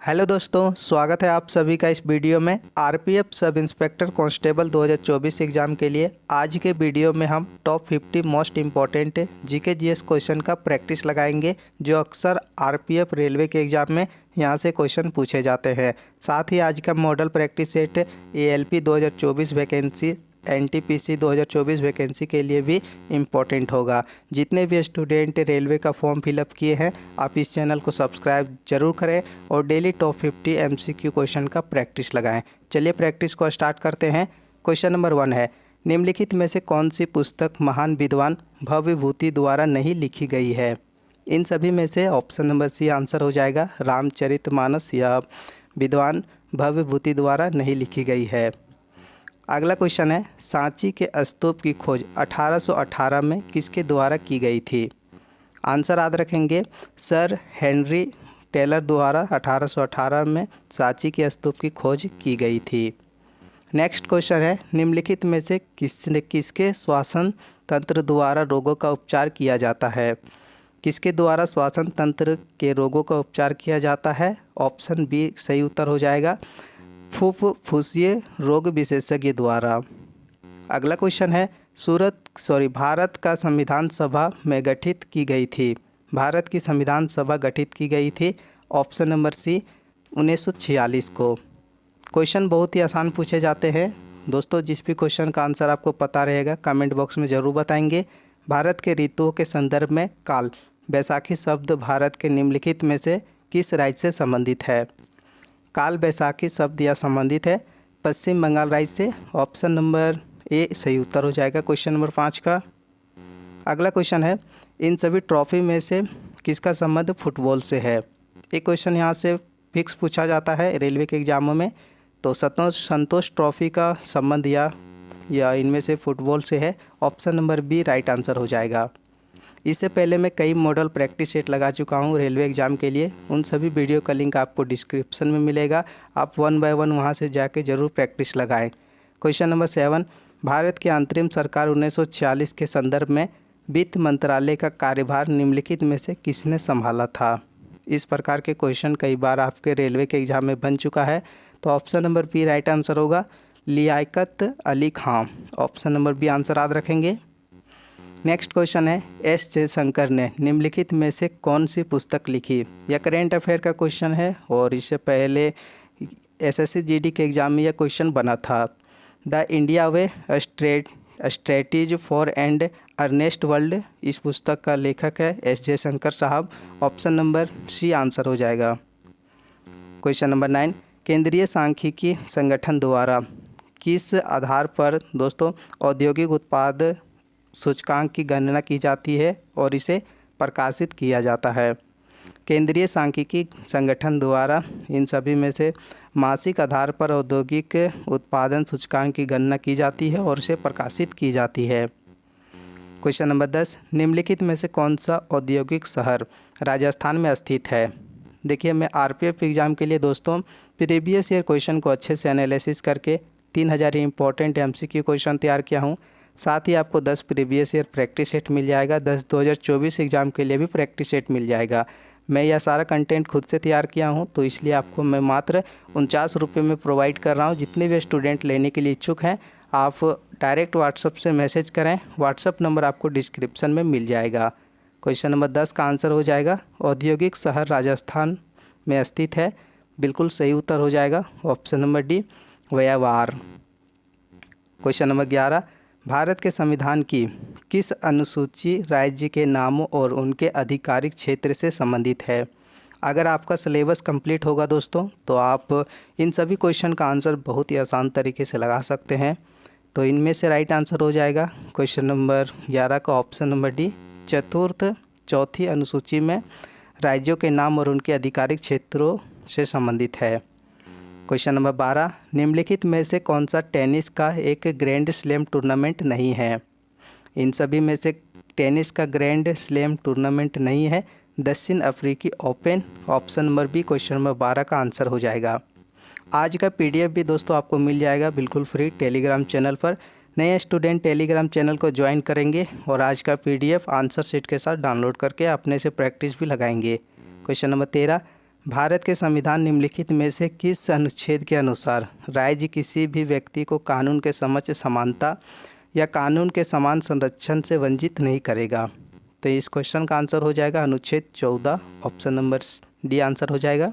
Hello दोस्तों, स्वागत है आप सभी का इस वीडियो में। RPF sub inspector constable 2024 exam के लिए आज के वीडियो में हम top 50 most important GK GS question का प्रैक्टिस लगाएंगे, जो अक्सर आरपीएफ रेलवे के एग्ज़ाम में यहाँ से क्वेश्चन पूछे जाते हैं। साथ ही आज का model practice set ALP 2024 vacancy, NTPC 2024 vacancy के लिए भी इम्पॉर्टेंट होगा। जितने भी स्टूडेंट रेलवे का फॉर्म फिलअप किए हैं, आप इस चैनल को सब्सक्राइब जरूर करें और डेली टॉप 50 एमसीक्यू क्वेश्चन का प्रैक्टिस लगाएं। चलिए प्रैक्टिस को स्टार्ट करते हैं। क्वेश्चन नंबर 1 है, निम्नलिखित में से कौन सी पुस्तक महान विद्वान भवविभूति द्वारा नहीं लिखी गई है? इन सभी में से ऑप्शन नंबर सी आंसर हो जाएगा, रामचरितमानस या विद्वान भवविभूति द्वारा नहीं लिखी गई है। अगला क्वेश्चन है, सांची के स्तूप की खोज 1818 में किसके द्वारा की गई थी? आंसर याद रखेंगे, सर हेनरी टेलर द्वारा 1818 में सांची के स्तूप की खोज की गई थी। नेक्स्ट क्वेश्चन है, निम्नलिखित में से किसके श्वसन तंत्र द्वारा रोगों का उपचार किया जाता है? किसके द्वारा श्वसन तंत्र के रोगों का उपचार किया जाता है? ऑप्शन बी सही उत्तर हो जाएगा, फुफ्फुसीय रोग विशेषज्ञ द्वारा। अगला क्वेश्चन है, भारत का संविधान सभा में गठित की गई थी। भारत की संविधान सभा गठित की गई थी। ऑप्शन नंबर सी 1946 को। क्वेश्चन बहुत ही आसान पूछे जाते हैं दोस्तों। जिस भी क्वेश्चन का आंसर आपको पता रहेगा कमेंट बॉक्स में ज़रूर बताएंगे। भारत के ऋतुओं के संदर्भ में काल बैसाखी शब्द भारत के निम्नलिखित में से किस राज्य से संबंधित है? काल बैसाखी शब्द या संबंधित है पश्चिम बंगाल राज्य से। ऑप्शन नंबर ए सही उत्तर हो जाएगा क्वेश्चन नंबर 5 का। अगला क्वेश्चन है, इन सभी ट्रॉफी में से किसका संबंध फुटबॉल से है? एक क्वेश्चन यहाँ से फिक्स पूछा जाता है रेलवे के एग्जामों में। तो संतोष ट्रॉफी का संबंध या इनमें से फुटबॉल से है। Option number B right answer हो जाएगा। इससे पहले मैं कई मॉडल प्रैक्टिस सेट लगा चुका हूं रेलवे एग्ज़ाम के लिए। उन सभी वीडियो का लिंक आपको डिस्क्रिप्शन में मिलेगा। आप 1 बाय 1 वहां से जाके ज़रूर प्रैक्टिस लगाएं। क्वेश्चन नंबर 7, भारत की अंतरिम सरकार 1946 के संदर्भ में वित्त मंत्रालय का कार्यभार निम्नलिखित में से किसने संभाला था? इस प्रकार के क्वेश्चन कई बार आपके रेलवे के एग्ज़ाम में बन चुका है। तो option number B right answer होगा, Liaquat Ali Khan. Option number B answer याद रखेंगे। नेक्स्ट क्वेश्चन है, एस जयशंकर ने निम्नलिखित में से कौन सी पुस्तक लिखी? यह करेंट अफेयर का क्वेश्चन है और इससे पहले एसएससी जीडी के एग्जाम में यह क्वेश्चन बना था। The India way strategy for and earnest world. इस पुस्तक का लेखक है एस जयशंकर साहब। ऑप्शन नंबर सी आंसर हो जाएगा। क्वेश्चन नंबर 9, केंद्रीय सांख्यिकी संगठन द्वारा किस आधार पर दोस्तों औद्योगिक उत्पाद सूचकांक की गणना की जाती है और इसे प्रकाशित किया जाता है? केंद्रीय सांख्यिकी संगठन द्वारा इन सभी में से मासिक आधार पर औद्योगिक उत्पादन सूचकांक की गणना की जाती है और इसे प्रकाशित की जाती है। क्वेश्चन नंबर 10, निम्नलिखित में से कौन सा औद्योगिक शहर राजस्थान में स्थित है? देखिए, मैं आरपीएफ एग्ज़ाम के लिए दोस्तों प्रीवियस ईयर क्वेश्चन को अच्छे से एनालिसिस करके 3000 इंपॉर्टेंट एमसीक्यू क्वेश्चन तैयार किया हूँ। साथ ही आपको 10 प्रीवियस ईयर प्रैक्टिस सेट मिल जाएगा। 10 2024 एग्ज़ाम के लिए भी प्रैक्टिस सेट मिल जाएगा। मैं यह सारा कंटेंट खुद से तैयार किया हूं, तो इसलिए आपको मैं मात्र 49 रुपये में प्रोवाइड कर रहा हूं। जितने भी स्टूडेंट लेने के लिए इच्छुक हैं, आप डायरेक्ट व्हाट्सअप से मैसेज करें। व्हाट्सअप नंबर आपको डिस्क्रिप्शन में मिल जाएगा। क्वेश्चन नंबर 10 का आंसर हो जाएगा, औद्योगिक शहर राजस्थान में स्थित है। बिल्कुल सही उत्तर हो जाएगा ऑप्शन नंबर डी, व्यावार। क्वेश्चन नंबर 11, भारत के संविधान की किस अनुसूची राज्य के नामों और उनके आधिकारिक क्षेत्र से संबंधित है? अगर आपका सिलेबस कंप्लीट होगा दोस्तों, तो आप इन सभी क्वेश्चन का आंसर बहुत ही आसान तरीके से लगा सकते हैं। तो इनमें से राइट आंसर हो जाएगा क्वेश्चन नंबर 11 का ऑप्शन नंबर डी, चौथी अनुसूची में राज्यों के नाम और उनके आधिकारिक क्षेत्रों से संबंधित है। क्वेश्चन नंबर 12, निम्नलिखित में से कौन सा टेनिस का एक ग्रैंड स्लैम टूर्नामेंट नहीं है? इन सभी में से टेनिस का ग्रैंड स्लैम टूर्नामेंट नहीं है, दक्षिण अफ्रीकी open. Option number B question number 12 का आंसर हो जाएगा। आज का पीडीएफ भी दोस्तों आपको मिल जाएगा बिल्कुल फ्री टेलीग्राम चैनल पर। नए स्टूडेंट टेलीग्राम चैनल को ज्वाइन करेंगे और आज का पीडीएफ आंसर शीट के साथ डाउनलोड करके अपने से प्रैक्टिस भी लगाएंगे। क्वेश्चन नंबर 13, भारत के संविधान निम्नलिखित में से किस अनुच्छेद के अनुसार राज्य किसी भी व्यक्ति को कानून के समक्ष समानता या कानून के समान संरक्षण से वंचित नहीं करेगा? तो इस क्वेश्चन का आंसर हो जाएगा अनुच्छेद 14, ऑप्शन नंबर डी आंसर हो जाएगा।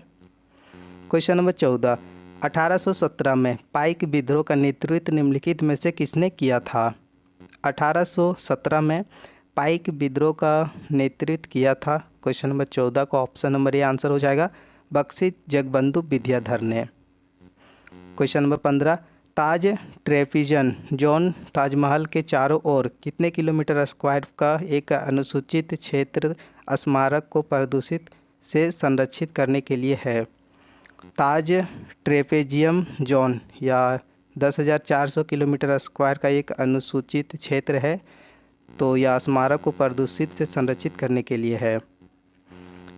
क्वेश्चन नंबर 14, 1817 में पाइक विद्रोह का नेतृत्व निम्नलिखित में से किसने किया था? 1817 में पाइक विद्रोह का नेतृत्व किया था। क्वेश्चन नंबर 14 को ऑप्शन नंबर ए आंसर हो जाएगा, बख्शी जगबंधु विद्याधर ने। क्वेश्चन नंबर 15, ताज ट्रेपीजन जोन ताजमहल के चारों ओर कितने किलोमीटर स्क्वायर का एक अनुसूचित क्षेत्र स्मारक को प्रदूषित से संरक्षित करने के लिए है? ताज ट्रेपेजियम जोन या 10,400 किलोमीटर स्क्वायर का एक अनुसूचित क्षेत्र है, तो यह स्मारक को प्रदूषित से संरक्षित करने के लिए है।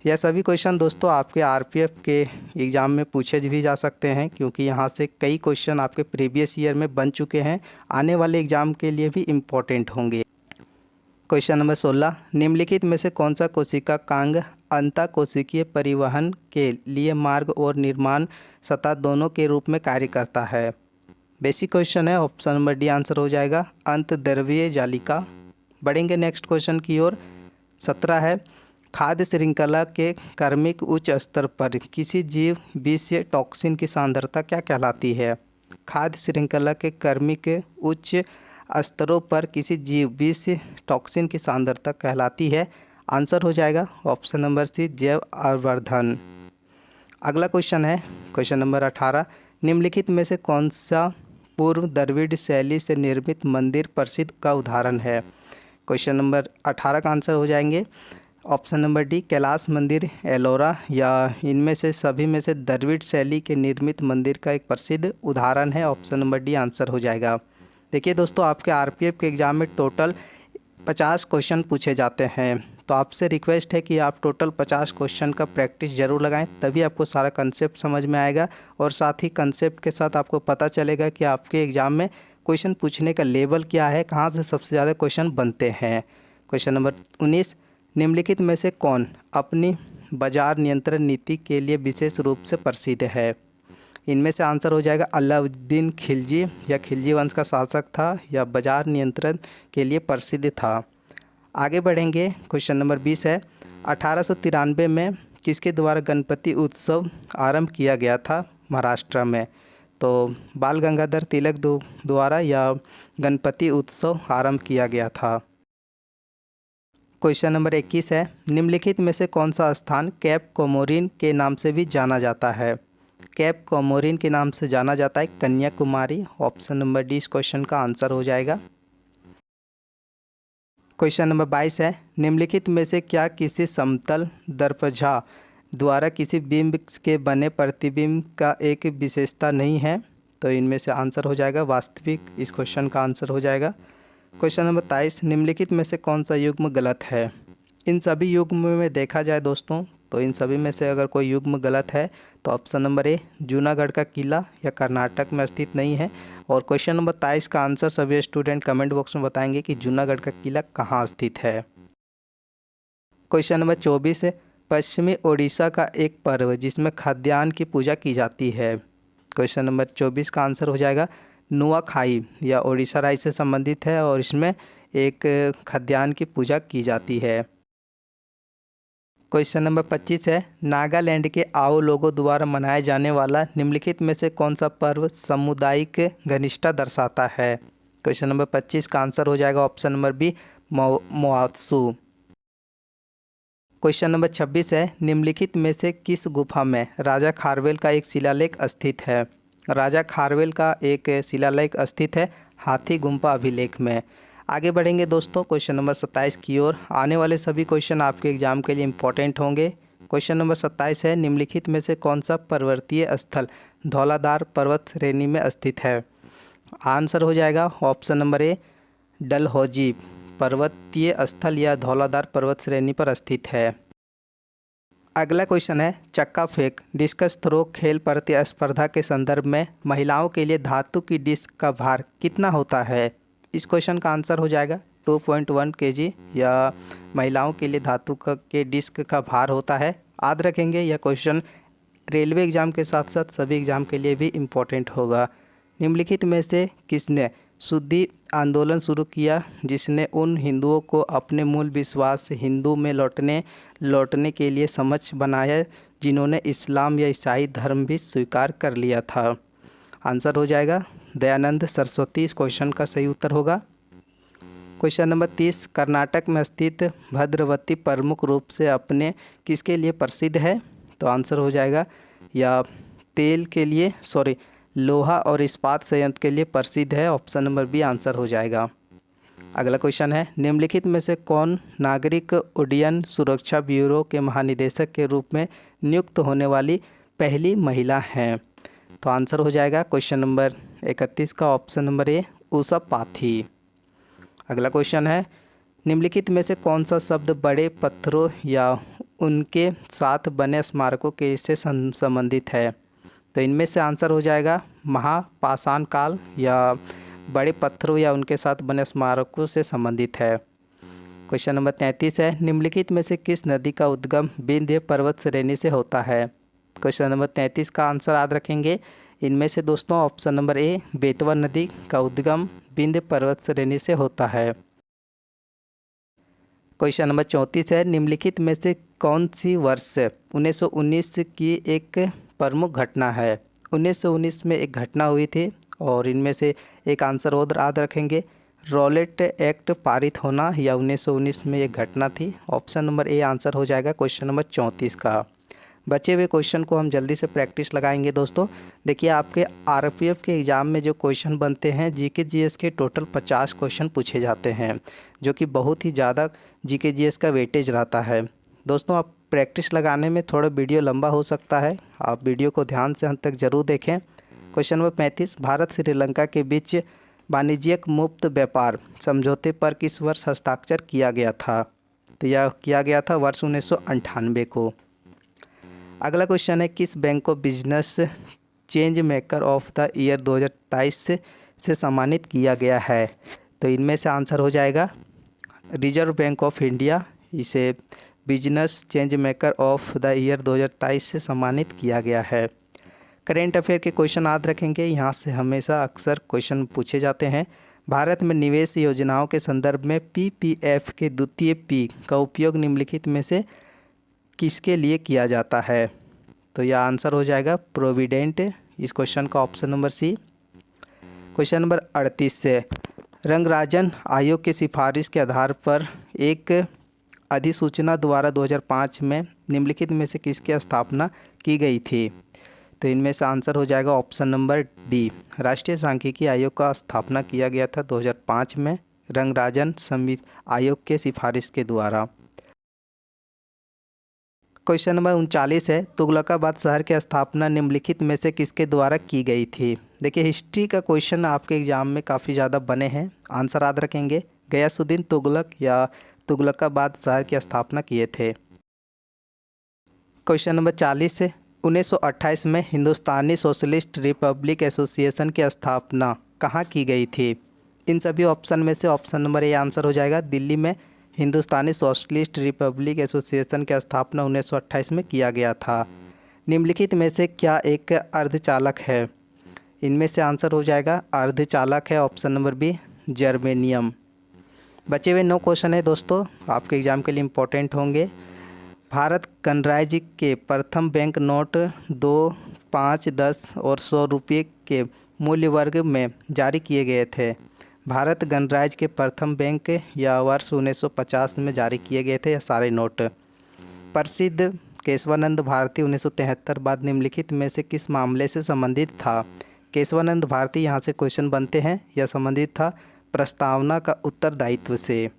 यह सभी क्वेश्चन दोस्तों आपके आरपीएफ के एग्ज़ाम में पूछे भी जा सकते हैं, क्योंकि यहाँ से कई क्वेश्चन आपके प्रीवियस ईयर में बन चुके हैं, आने वाले एग्ज़ाम के लिए भी इम्पोर्टेंट होंगे। क्वेश्चन नंबर 16, निम्नलिखित में से कौन सा कोशिकांग अंतःकोशिकीय परिवहन के लिए मार्ग और निर्माण सतह दोनों के रूप में कार्य करता है? बेसिक क्वेश्चन है, ऑप्शन नंबर डी आंसर हो जाएगा, अंतर्द्रव्यीय जालिका। बढ़ेंगे नेक्स्ट क्वेश्चन की ओर। 17 है, खाद्य श्रृंखला के कार्मिक उच्च स्तर पर किसी जीव विष टॉक्सिन की सांद्रता क्या कहलाती है? खाद्य श्रृंखला के कार्मिक उच्च स्तरों पर किसी जीव विष टॉक्सिन की सांद्रता कहलाती है? आंसर हो जाएगा ऑप्शन नंबर सी, जैव आवर्धन। अगला क्वेश्चन है क्वेश्चन नंबर 18, निम्नलिखित में से कौन सा पूर्व द्रविड़ शैली से निर्मित मंदिर प्रसिद्ध का उदाहरण है? क्वेश्चन नंबर 18 का आंसर हो जाएंगे ऑप्शन नंबर डी, कैलाश मंदिर, एलोरा, या इनमें से सभी में से द्रविड़ शैली के निर्मित मंदिर का एक प्रसिद्ध उदाहरण है। ऑप्शन नंबर डी आंसर हो जाएगा। देखिए दोस्तों, आपके आरपीएफ के एग्ज़ाम में टोटल 50 क्वेश्चन पूछे जाते हैं, तो आपसे रिक्वेस्ट है कि आप टोटल 50 क्वेश्चन का प्रैक्टिस ज़रूर लगाएं, तभी आपको सारा कंसेप्ट समझ में आएगा और साथ ही कंसेप्ट के साथ आपको पता चलेगा कि आपके एग्ज़ाम में क्वेश्चन पूछने का लेवल क्या है, कहाँ से सबसे ज़्यादा क्वेश्चन बनते हैं। क्वेश्चन नंबर 19, निम्नलिखित में से कौन अपनी बाजार नियंत्रण नीति के लिए विशेष रूप से प्रसिद्ध है? इनमें से आंसर हो जाएगा अलाउद्दीन खिलजी, या खिलजी वंश का शासक था, या बाजार नियंत्रण के लिए प्रसिद्ध था। आगे बढ़ेंगे। क्वेश्चन नंबर 20 है, 1893 में किसके द्वारा गणपति उत्सव आरंभ किया गया था महाराष्ट्र में? तो बाल गंगाधर तिलक द्वारा या गणपति उत्सव आरंभ किया गया था। क्वेश्चन नंबर 21 है, निम्नलिखित में से कौन सा स्थान कैप कोमोरिन के नाम से भी जाना जाता है? कैप कोमोरिन के नाम से जाना जाता है कन्याकुमारी। ऑप्शन नंबर डी इस क्वेश्चन का आंसर हो जाएगा। क्वेश्चन नंबर 22 है, निम्नलिखित में से क्या किसी समतल दर्पणझा द्वारा किसी बिंब के बने प्रतिबिंब का एक विशेषता नहीं है? तो इनमें से आंसर हो जाएगा वास्तविक, इस क्वेश्चन का आंसर हो जाएगा। क्वेश्चन नंबर 23, निम्नलिखित में से कौन सा युग्म गलत है? इन सभी युग्म में देखा जाए दोस्तों, तो इन सभी में से अगर कोई युग्म गलत है तो ऑप्शन नंबर ए, जूनागढ़ का किला या कर्नाटक में स्थित नहीं है। और क्वेश्चन नंबर 23 का आंसर सभी स्टूडेंट कमेंट बॉक्स में बताएंगे कि जूनागढ़ का किला कहाँ स्थित है। क्वेश्चन नंबर 24 है, पश्चिमी ओडिशा का एक पर्व जिसमें खाद्यान्न की पूजा की जाती है। क्वेश्चन नंबर 24 का आंसर हो जाएगा नुआखाई, या ओडिशा राज्य से संबंधित है और इसमें एक खाद्यान्न की पूजा की जाती है। क्वेश्चन नंबर 25 है, नागालैंड के आओ लोगों द्वारा मनाया जाने वाला निम्नलिखित में से कौन सा पर्व सामुदायिक घनिष्ठता दर्शाता है? क्वेश्चन नंबर 25 का आंसर हो जाएगा ऑप्शन नंबर बी, मोआत्सु। क्वेश्चन नंबर 26 है, निम्नलिखित में से किस गुफा में राजा खारवेल का एक शिलालेख स्थित है? राजा खारवेल का एक शिलालेख स्थित है हाथी गुम्फा अभिलेख में। आगे बढ़ेंगे दोस्तों क्वेश्चन नंबर 27 की ओर। आने वाले सभी क्वेश्चन आपके एग्जाम के लिए इंपॉर्टेंट होंगे। क्वेश्चन नंबर 27 है, निम्नलिखित में से कौन सा पर्वतीय स्थल धौलाधार पर्वत श्रेणी में स्थित है? आंसर हो जाएगा ऑप्शन नंबर ए, डलहौजी पर्वतीय स्थल या धौलाधार पर्वत श्रेणी पर स्थित है। अगला क्वेश्चन है, चक्का फेंक डिस्कस थ्रो खेल प्रतिस्पर्धा के संदर्भ में महिलाओं के लिए धातु की डिस्क का भार कितना होता है? इस क्वेश्चन का आंसर हो जाएगा 2.1 kg, या महिलाओं के लिए धातु के डिस्क का भार होता है। याद रखेंगे यह क्वेश्चन रेलवे एग्ज़ाम के साथ साथ सभी एग्ज़ाम के लिए भी इम्पोर्टेंट होगा। निम्नलिखित में से किसने शुद्धि आंदोलन शुरू किया जिसने उन हिंदुओं को अपने मूल विश्वास हिंदू में लौटने के लिए समक्ष बनाया जिन्होंने इस्लाम या ईसाई धर्म भी स्वीकार कर लिया था? आंसर हो जाएगा दयानंद सरस्वती। इस क्वेश्चन का सही उत्तर होगा। क्वेश्चन नंबर 30, कर्नाटक में स्थित भद्रवती प्रमुख रूप से अपने किसके लिए प्रसिद्ध है? तो आंसर हो जाएगा या तेल के लिए लोहा और इस्पात संयंत्र के लिए प्रसिद्ध है। ऑप्शन नंबर बी आंसर हो जाएगा। अगला क्वेश्चन है, निम्नलिखित में से कौन नागरिक उड्डयन सुरक्षा ब्यूरो के महानिदेशक के रूप में नियुक्त होने वाली पहली महिला हैं? तो आंसर हो जाएगा क्वेश्चन नंबर 31 का ऑप्शन नंबर ए उषा पाथी। अगला क्वेश्चन है, निम्नलिखित में से कौन सा शब्द बड़े पत्थरों या उनके साथ बने स्मारकों के से संबंधित है? तो इनमें से आंसर हो जाएगा महापाषाण काल या बड़े पत्थरों या उनके साथ बने स्मारकों से संबंधित है। क्वेश्चन नंबर 33 है, निम्नलिखित में से किस नदी का उद्गम विंध्य पर्वत श्रेणी से होता है? क्वेश्चन नंबर 33 का आंसर याद रखेंगे। इनमें से दोस्तों ऑप्शन नंबर ए बेतवा नदी का उद्गम विंध्य पर्वत श्रेणी से होता है। क्वेश्चन नंबर 34 है, निम्नलिखित में से कौन सी वर्ष 1919 की एक प्रमुख घटना है? 1919 में एक घटना हुई थी और इनमें से एक आंसर और याद रखेंगे, रॉलेट एक्ट पारित होना या 1919 में एक घटना थी। ऑप्शन नंबर ए आंसर हो जाएगा क्वेश्चन नंबर 34 का। बचे हुए क्वेश्चन को हम जल्दी से प्रैक्टिस लगाएंगे दोस्तों। देखिए आपके आरपीएफ के एग्ज़ाम में जो क्वेश्चन बनते हैं जीके जीएस के टोटल 50 क्वेश्चन पूछे जाते हैं, जो कि बहुत ही ज़्यादा जीके जीएस का वेटेज रहता है। दोस्तों आप प्रैक्टिस लगाने में थोड़ा वीडियो लंबा हो सकता है, आप वीडियो को ध्यान से अंत तक ज़रूर देखें। क्वेश्चन नंबर 35, भारत श्रीलंका के बीच वाणिज्यिक मुक्त व्यापार समझौते पर किस वर्ष हस्ताक्षर किया गया था? तो यह किया गया था वर्ष 1998 को। अगला क्वेश्चन है, किस बैंक को business change maker of the year 2023 से सम्मानित किया गया है? तो इनमें से आंसर हो जाएगा रिजर्व बैंक ऑफ इंडिया, इसे business change maker of the year 2023 से सम्मानित किया गया है। करेंट अफेयर के क्वेश्चन याद रखेंगे, यहाँ से हमेशा अक्सर क्वेश्चन पूछे जाते हैं। भारत में निवेश योजनाओं के संदर्भ में पीपीएफ के द्वितीय पी का उपयोग निम्नलिखित में से किसके लिए किया जाता है? तो यह आंसर हो जाएगा प्रोविडेंट। इस क्वेश्चन का option number C. Question number 38 से, रंगराजन आयोग की सिफारिश के आधार पर एक अधिसूचना द्वारा 2005 में निम्नलिखित में से किसकी स्थापना की गई थी? तो इनमें से आंसर हो जाएगा ऑप्शन नंबर डी, राष्ट्रीय सांख्यिकी आयोग का स्थापना किया गया था 2005 में रंगराजन आयोग के सिफारिश के द्वारा। क्वेश्चन नंबर 39 है, तुगलकाबाद शहर की स्थापना निम्नलिखित में से किसके द्वारा की गई थी? देखिए हिस्ट्री का क्वेश्चन आपके एग्जाम में काफ़ी ज़्यादा बने हैं, आंसर याद रखेंगे। गयासुद्दीन तुगलक या तुगलकाबाद शहर की स्थापना किए थे। क्वेश्चन नंबर 40 है, 1928 में हिंदुस्तानी सोशलिस्ट रिपब्लिक एसोसिएशन की स्थापना कहाँ की गई थी? इन सभी ऑप्शन में से ऑप्शन नंबर ए आंसर हो जाएगा, दिल्ली में हिंदुस्तानी सोशलिस्ट रिपब्लिक एसोसिएशन की स्थापना 1928 में किया गया था। निम्नलिखित में से क्या एक अर्धचालक है? इनमें से आंसर हो जाएगा अर्धचालक है ऑप्शन नंबर बी, जर्मेनियम। बचे हुए 9 क्वेश्चन है दोस्तों, आपके एग्जाम के लिए इम्पोर्टेंट होंगे। भारत गणराज्य के प्रथम बैंक नोट 2, 5, 10 और 100 रुपये के मूल्य वर्ग में जारी किए गए थे। भारत गणराज्य के प्रथम बैंक या वर्ष 1950 में जारी किए गए थे यह सारे नोट। प्रसिद्ध केशवानंद भारती 1973 बाद निम्नलिखित में से किस मामले से संबंधित था? केशवानंद भारती यहाँ से क्वेश्चन बनते हैं, यह संबंधित था प्रस्तावना का उत्तरदायित्व से।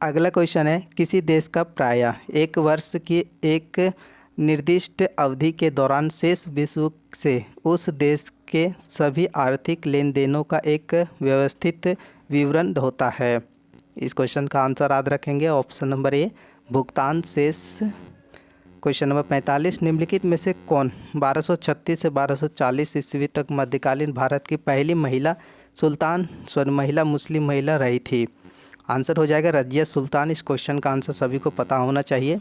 अगला क्वेश्चन है, किसी देश का प्रायः एक वर्ष की एक निर्दिष्ट अवधि के दौरान शेष विश्व से उस देश के सभी आर्थिक लेन देनों का एक व्यवस्थित विवरण होता है? इस क्वेश्चन का आंसर याद रखेंगे, ऑप्शन नंबर ए भुगतान शेष। क्वेश्चन नंबर 45, निम्नलिखित में से कौन 1236 से 1240 ईस्वी तक मध्यकालीन भारत की पहली महिला मुस्लिम महिला रही थी? आंसर हो जाएगा रजिया सुल्तान। इस क्वेश्चन का आंसर सभी को पता होना चाहिए।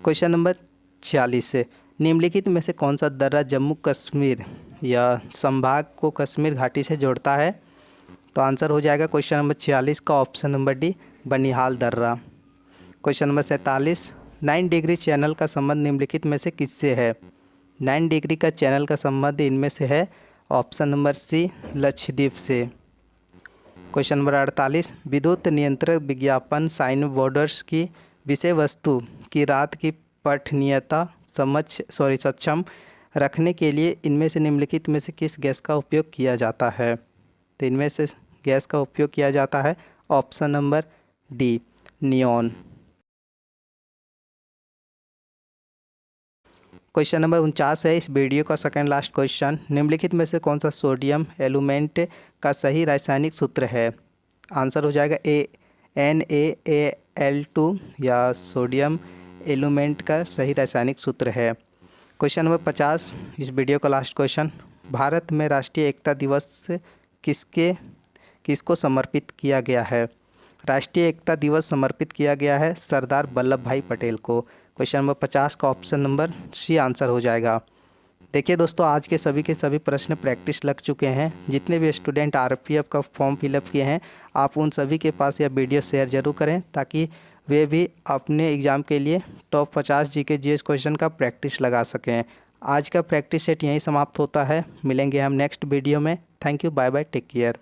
क्वेश्चन नंबर 46 से निम्नलिखित में से कौन सा दर्रा जम्मू कश्मीर या संभाग को कश्मीर घाटी से जोड़ता है? तो आंसर हो जाएगा क्वेश्चन नंबर 46 का ऑप्शन नंबर डी, बनिहाल दर्रा। क्वेश्चन नंबर 47, 9 डिग्री चैनल का संबंध निम्नलिखित में से किससे है? 9 डिग्री का चैनल का संबंध इनमें से है ऑप्शन नंबर सी, लक्षद्वीप से। क्वेश्चन नंबर 48, विद्युत नियंत्रक विज्ञापन साइन बोर्ड्स की विषय वस्तु की रात की पठनीयता सक्षम रखने के लिए इनमें से निम्नलिखित में से किस गैस का उपयोग किया जाता है? तो इनमें से गैस का उपयोग किया जाता है option number D, neon. Question number 49 है इस वीडियो का सेकंड लास्ट क्वेश्चन। निम्नलिखित में से कौन सा सोडियम एलुमेंट का सही रासायनिक सूत्र है? आंसर हो जाएगा ए, NaAl2 या सोडियम एलुमेंट का सही रासायनिक सूत्र है। क्वेश्चन नंबर 50 इस वीडियो का लास्ट क्वेश्चन। भारत में राष्ट्रीय एकता दिवस किसको समर्पित किया गया है? राष्ट्रीय एकता दिवस समर्पित किया गया है सरदार वल्लभ भाई पटेल को। क्वेश्चन नंबर 50 का ऑप्शन नंबर सी आंसर हो जाएगा। देखिए दोस्तों, आज के सभी प्रश्न प्रैक्टिस लग चुके हैं। जितने भी स्टूडेंट RPF का फॉर्म फिलअप किए हैं, आप उन सभी के पास यह वीडियो शेयर जरूर करें ताकि वे भी अपने एग्ज़ाम के लिए टॉप 50 GK GS क्वेश्चन का प्रैक्टिस लगा सकें। आज का प्रैक्टिस सेट यहीं समाप्त होता है। मिलेंगे हम नेक्स्ट वीडियो में। Thank you, bye bye, take care.